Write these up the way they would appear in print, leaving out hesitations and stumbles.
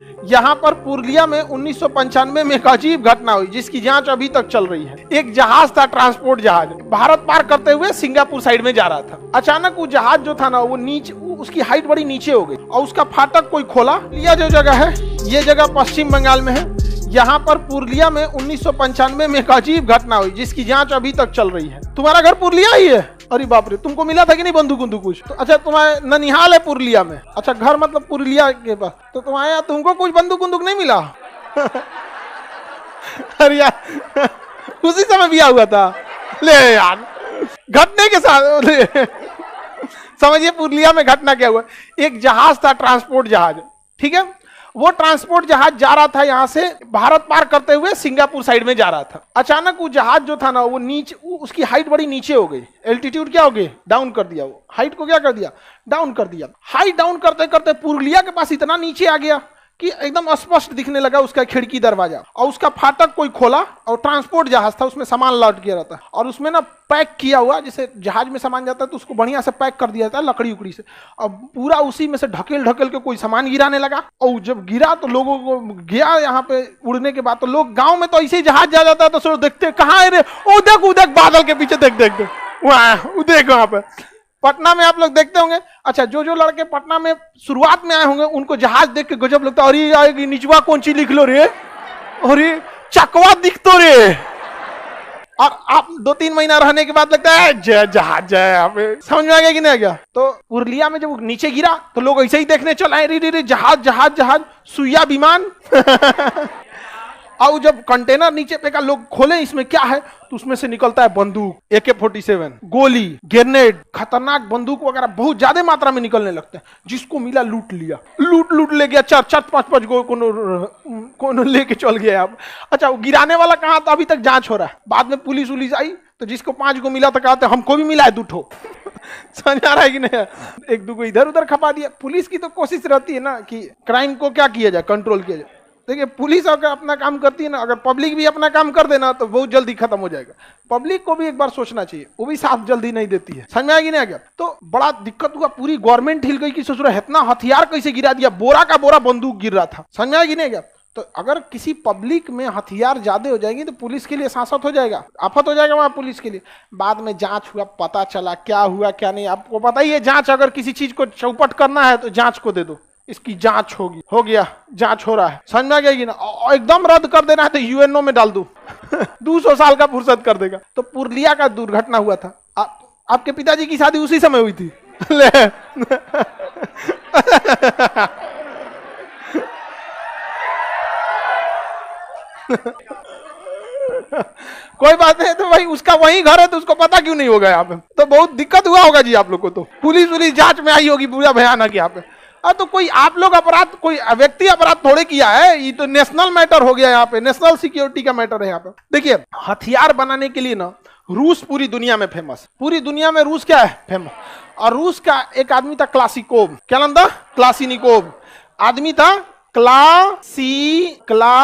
यहाँ पर पुरुलिया में 1995 में एक अजीब घटना हुई जिसकी जांच अभी तक चल रही है। एक जहाज था, ट्रांसपोर्ट जहाज, भारत पार करते हुए सिंगापुर साइड में जा रहा था। अचानक वो जहाज जो था ना, वो नीचे, उसकी हाइट बड़ी नीचे हो गई और उसका फाटक कोई खोला। पुरुलिया जो जगह है, ये जगह पश्चिम बंगाल में है। यहाँ पर पुरुलिया में 1995 में एक अजीब घटना हुई जिसकी जांच अभी तक चल रही है। तुम्हारा घर पुरुलिया ही है? अरे बाप रे, तुमको मिला था कि नहीं बंदूक बंदूक कुछ? तो अच्छा, तुम्हारे ननिहाल है पुरुलिया में? अच्छा, घर मतलब पुरुलिया के पास। तो तुम्हारे यहाँ तुमको कुछ बंदूक बंदूक नहीं मिला? अरे यार, उसी समय बिया हुआ था। ले यार, घटने के साथ समझिए पुरुलिया में घटना क्या हुआ। एक जहाज था, ट्रांसपोर्ट जहाज, ठीक है। वो ट्रांसपोर्ट जहाज जा रहा था, यहाँ से भारत पार करते हुए सिंगापुर साइड में जा रहा था। अचानक वो जहाज जो था ना, वो नीचे, उसकी हाइट बड़ी नीचे हो गई। एल्टीट्यूड क्या हो गई? डाउन कर दिया। वो हाइट को क्या कर दिया? डाउन कर दिया। हाइट डाउन करते करते पुरुलिया के पास इतना नीचे आ गया कि एकदम स्पष्ट दिखने लगा उसका खिड़की दरवाजा, और उसका फाटक कोई खोला और ट्रांसपोर्ट जहाज था, उसमें सामान लौट गया रहता, और उसमें ना पैक किया हुआ, जैसे जहाज में सामान जाता है तो उसको बढ़िया से पैक कर दिया जाता है लकड़ी उकड़ी से, और पूरा उसी में से ढकेल ढकेल के कोई सामान गिराने लगा। और जब गिरा तो लोगों को गया यहाँ पे उड़ने के बाद, तो लोग गाँव में तो ऐसे ही जहाज जा जाता है तो सोच देखते कहाँ है रे, ओ देख देख बादल के पीछे, देख देख देख वहाँ, देख वहाँ पे। पटना में आप लोग देखते होंगे। अच्छा, जो जो लड़के पटना में शुरुआत में आए होंगे उनको जहाज देख के गजब लगता है। अरे आएगी निचवा कौन सी लिख लो रे, अरे चकवा दिख तो रे। और आप 2-3 महीना रहने के बाद लगता है जय जहाज जय। आप समझ में आ गया कि नहीं आ गया? तो पुरुलिया में जब नीचे गिरा तो लोग ऐसे ही देखने चल आए, रे जहाज जहाज जहाज, सुइया विमान। और जब कंटेनर नीचे फेंका, लोग खोले इसमें क्या है, तो उसमें से निकलता है बंदूक, AK-47, गोली, ग्रेनेड, खतरनाक बंदूक वगैरह बहुत ज्यादा मात्रा में निकलने लगते हैं। जिसको मिला लूट लिया, लूट ले गया। 4-5 गो कोनो लेके चल गया। आप अच्छा, वो गिराने वाला कहाँ था? अभी तक जांच हो रहा है। बाद में पुलिस उलिस आई तो जिसको 5 गो मिला तो कहते हमको भी मिला है 2 ठो। समझ आ रहा है कि नहीं? 1-2 गो इधर उधर खपा दिया। पुलिस की तो कोशिश रहती है ना कि क्राइम को क्या किया जाए, कंट्रोल किया जाए। देखिए, पुलिस अगर अपना काम करती है ना, अगर पब्लिक भी अपना काम कर देना तो बहुत जल्दी खत्म हो जाएगा। पब्लिक को भी एक बार सोचना चाहिए, वो भी साथ जल्दी नहीं देती है। समझ में आएगी नहीं आ गया? तो बड़ा दिक्कत हुआ, पूरी गवर्नमेंट हिल गई कि ससुरा इतना हथियार कैसे गिरा दिया, बोरा का बोरा बंदूक गिर रहा था। समझ में आएगी नहीं आ गया? तो अगर किसी पब्लिक में हथियार ज्यादा हो जाएंगे तो पुलिस के लिए सांसत हो जाएगा, आफत हो जाएगा वहां पुलिस के लिए। बाद में जांच हुआ, पता चला क्या हुआ क्या नहीं। आपको पता ही है, जांच अगर किसी चीज को चौपट करना है तो जांच को दे दो, इसकी जांच होगी, हो गया, जांच हो रहा है। समझ में आ गया ना? एकदम रद्द कर देना है तो UNO में डाल दो। 200 साल का फुर्सत कर देगा। तो पुरुलिया का दुर्घटना हुआ था। आपके पिताजी की शादी उसी समय हुई थी। कोई बात नहीं, तो भाई उसका वही घर है तो उसको पता क्यों नहीं होगा? यहाँ पे तो बहुत दिक्कत हुआ होगा जी आप लोग को। तो पुलिस जांच में आई होगी, पूरा भयानक यहाँ पे। तो कोई आप लोग अपराध, कोई व्यक्ति अपराध थोड़े किया है, ये तो नेशनल मैटर हो गया। यहाँ पे नेशनल सिक्योरिटी का मैटर है। यहाँ पे देखिए, हथियार बनाने के लिए ना रूस पूरी दुनिया में फेमस, पूरी दुनिया में रूस क्या है? फेमस। और रूस का एक आदमी था क्लासिकोव, क्या नाम था? क्लासिनिकोव आदमी था, क्लासिनिकोव।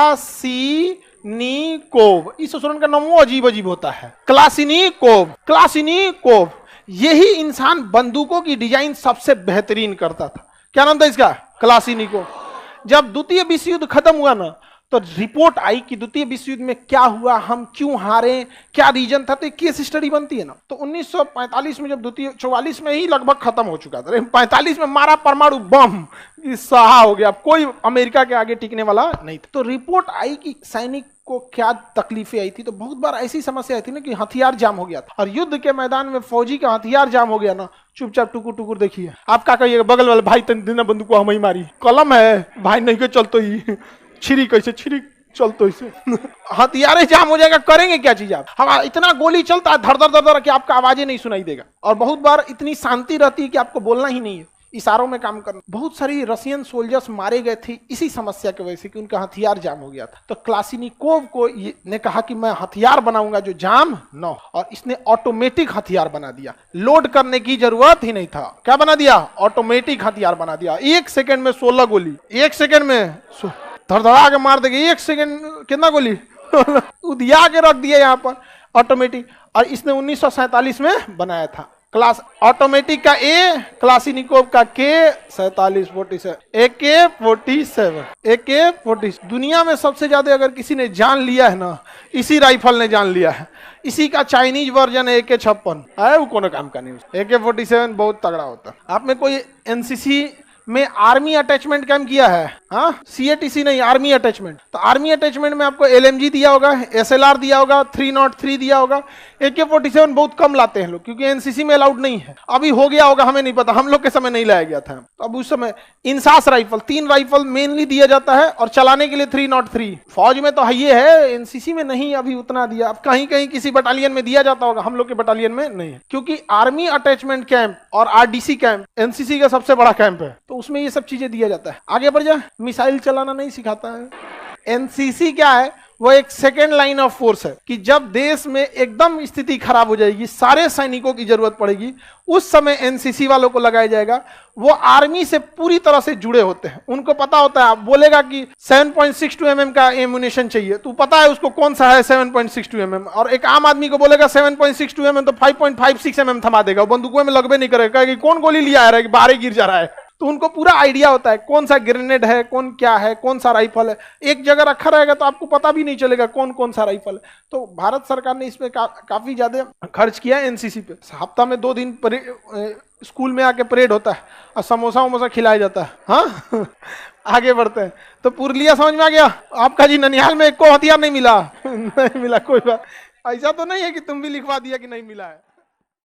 इस ससुरन का नाम अजीब अजीब होता है, क्लासिनिकोव। यही इंसान बंदूकों की डिजाइन सबसे बेहतरीन करता था। क्या नाम था इसका? क्लासिनिकोव। जब द्वितीय विश्व युद्ध खत्म हुआ ना, तो रिपोर्ट आई कि द्वितीय विश्व युद्ध में क्या हुआ, हम क्यों हारे, क्या रीजन था। तो केस स्टडी बनती है ना। तो 1945 में जब 44 में ही लगभग खत्म हो चुका था, 45 में मारा परमाणु बम, सहा हो गया, कोई अमेरिका के आगे टिकने वाला नहीं था। तो रिपोर्ट आई कि सैनिक को क्या तकलीफें आई थी। तो बहुत बार ऐसी समस्या आई थी ना कि हथियार जाम हो गया था, और युद्ध के मैदान में फौजी का हथियार जाम हो गया ना, चुपचाप टुकुर टुकुर देखिए। आप क्या कहिएगा? बगल वाले भाई दिन बंदूक को हम ही मारी, कलम है भाई, नहीं के चलतो ही छिरी कैसे छिरी चलतो इसे। हथियारे जाम हो जाएगा, करेंगे क्या चीज आप? हम इतना गोली चलता है धर धर धर कि आपका आवाजें नहीं सुनाई देगा। और बहुत बार इतनी शांति रहती है कि आपको बोलना ही नहीं है, इशारों में काम करना। बहुत सारी रशियन सोल्जर्स मारे गए थे इसी समस्या की वजह से कि उनका हथियार जाम हो गया था। तो क्लासिनिकोव को ने कहा कि मैं हथियार बनाऊंगा जो जाम न हो, और इसने ऑटोमेटिक हथियार बना दिया। लोड करने की जरूरत ही नहीं था। क्या बना दिया? ऑटोमेटिक हथियार बना दिया। 1 सेकंड में 16 गोली, 1 सेकंड में धड़धड़ा के मार देगी। 1 सेकंड कितना गोली उदिया के रख दिया यहाँ पर, ऑटोमेटिक। और इसने 1947 में बनाया था क्लास ऑटोमेटिक का ए, क्लासिनिकोव का के 4747, AK-47, AK-47। दुनिया में सबसे ज्यादा अगर किसी ने जान लिया है ना, इसी राइफल ने जान लिया है। इसी का चाइनीज वर्जन है AK-56 है, वो कोनो काम का नहीं। AK-47 बहुत तगड़ा होता है। आप में कोई एनसीसी में आर्मी अटैचमेंट कैंप किया है? हाँ, CATC नहीं, आर्मी अटैचमेंट। तो आर्मी अटैचमेंट में आपको LMG दिया होगा, SLR दिया होगा, 303 दिया होगा। AK-47 बहुत कम लाते हैं लोग, क्योंकि एनसीसी में अलाउड नहीं है। अभी हो गया होगा, हमें नहीं पता, हम लोग के समय नहीं लाया गया था। तो अब उस समय इंसास राइफल, 3 राइफल मेनली दिया जाता है, और चलाने के लिए 303। फौज में तो है, ये है, एनसीसी में नहीं अभी उतना दिया। अब कहीं कहीं किसी बटालियन में दिया जाता होगा, हम लोग के बटालियन में नहीं है, क्योंकि आर्मी अटैचमेंट कैंप और RDC कैंप एनसीसी का सबसे बड़ा कैंप है, तो उसमें ये सब चीजें दिया जाता है। आगे बढ़ जा। मिसाइल चलाना नहीं सिखाता है। एनसीसी क्या है? वो एक सेकेंड लाइन ऑफ फोर्स है, कि जब देश में एकदम स्थिति खराब हो जाएगी, सारे सैनिकों की जरूरत पड़ेगी, उस समय एनसीसी वालों को लगाया जाएगा। वो आर्मी से पूरी तरह से जुड़े होते हैं, उनको पता होता है। आप बोलेगा कि 7.62 mm का एमुनेशन चाहिए, तो पता है उसको कौन सा है 7.62 mm। और एक आम आदमी को बोलेगा 7.62 mm, तो 5.56 mm थमा देगा, वो बंदूकों में लगभग नहीं करेगा कि कौन गोली लिया आ रहा है कि बाहर गिर जा रहा है। तो उनको पूरा आइडिया होता है कौन सा ग्रेनेड है, कौन क्या है, कौन सा राइफल है। एक जगह रखा रहेगा तो आपको पता भी नहीं चलेगा कौन कौन सा राइफल है। तो भारत सरकार ने इसमें काफी ज्यादा खर्च किया है एनसीसी पे। हफ्ता में 2 दिन स्कूल में आके परेड होता है और समोसा वमोसा खिलाया जाता है। हाँ आगे बढ़ते हैं। तो पुरलिया समझ में आ गया आपका जी? ननिहाल में एक को हथियार नहीं मिला नहीं मिला, कोई बात। ऐसा तो नहीं है कि तुम भी लिखवा दिया कि नहीं मिला है।